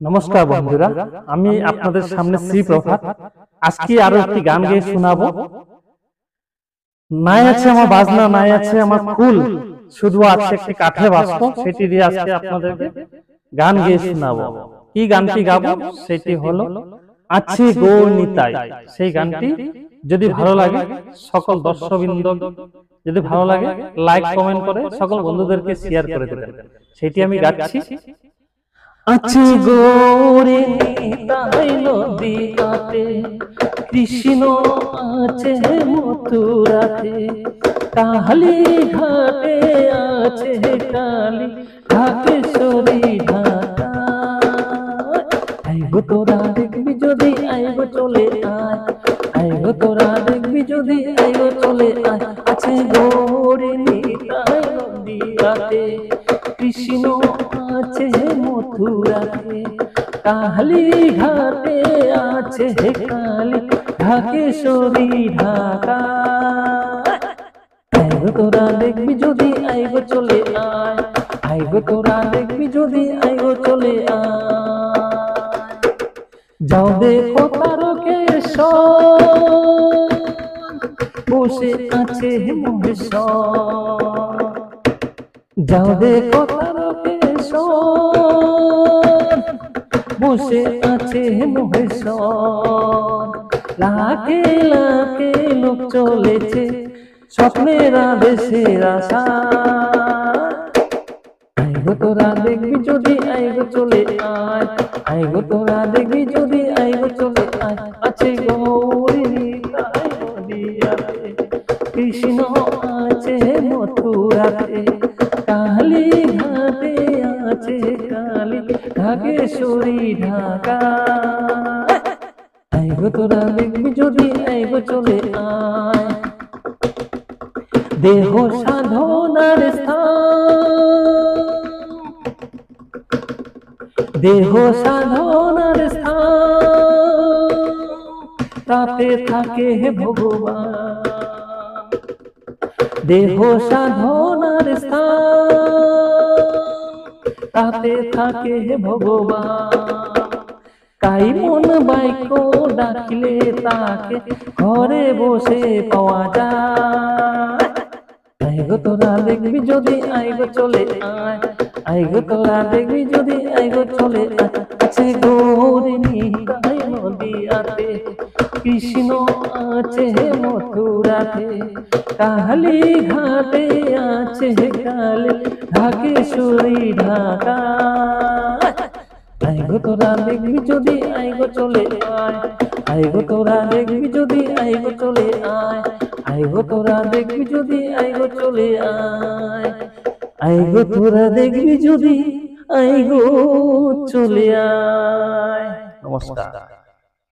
নমস্কার বন্ধুরা, আমি আপনাদের সামনে শ্রী প্রভাত। আজকে আরো একটি গান গেয়ে শোনাবো। নাই আছে আমার বাজনা, নাই আছে আমার ফুল, শুধু আছে একটি কাঠে বাস্ত। সেটি দিয়ে আজকে আপনাদেরকে গান গেয়ে শোনাবো। কি গানটি গাবো সেটি হলো আছে গৌর নিতাই। সেই গানটি যদি ভালো লাগে সকল দর্শকবৃন্দ, যদি ভালো লাগে লাইক কমেন্ট করে সকল বন্ধুদেরকে শেয়ার করে দেবেন। সেটি আমি গাচ্ছি। আছে গৌরে নিতাই নদীতে, কৃষ্ণ আছে মথুরাতে, কালী ঘাটে আছে কালী ঢাকেশ্বরী ঢাকা। আইগো তোরা দেখবি যদি আইগো চলে আয়, আইগো তোরা দেখবি যদি আইগো চলে আয়। আছে গৌরে নিতাই নদীতে, কৃষ্ণ আছে মথুরাতে, কালী ঘাটে আছে কালী ঢাকেশ্বরী ঢাকা। আইগো তোরা দেখবি যদি আইগো চলে আয়, আইগো তোরা দেখবি যদি আইগো চলে আয়। যাও দেখো তারকেশ্বর বসে আছে মহেশ্বর, যাও দেখো তারকেশ্বর বসে আছে মহেশ্বর। লাখে লাখে লোক চলেছে স্বপ্নের আদেশের আশা। আইগো তোরা দেখবি যদি আইগো চলে আয়, আইগো তোরা দেখবি যদি আইগো চলে আয়। আছে গৌরী নিতাই নদীতে, কৃষ্ণ আছে মথুরাতে, কালী ঘাটে আছে কালী ঢাকেশ্বরী ঢাকা। আইগো তোরা দেখবি যদি আইগো চলে আয়। দেহ সাধনার স্থান, দেহ সাধনার স্থান, তাতে থাকে ভগবান। দেহ সাধনার স্থান, তাতে থাকে ভগবান। তাই মন বাক্য ডাকিলে তাকে ঘরে বসে পাওয়া যায়। আইগো তোরা দেখবি যদি আইগো চলে আয়, আইগো তোরা দেখবি যদি আইগো চলে আয়। আছে গৌরী নিতাই নদীতে, কৃষ্ণ আছে মথুরাতে, কালী ঘাটে আছে কালী ঢাকেশ্বরী ঢাকা। আইগো তোরা দেখবি যদি আইগো চলে আয়, আইগো তোরা দেখবি যদি আইগো চলে আয়, আইগো তোরা দেখবি যদি আইগো চলে আয়, আইগো তোরা দেখবি যদি আইগো চলে আয়। নমস্কার।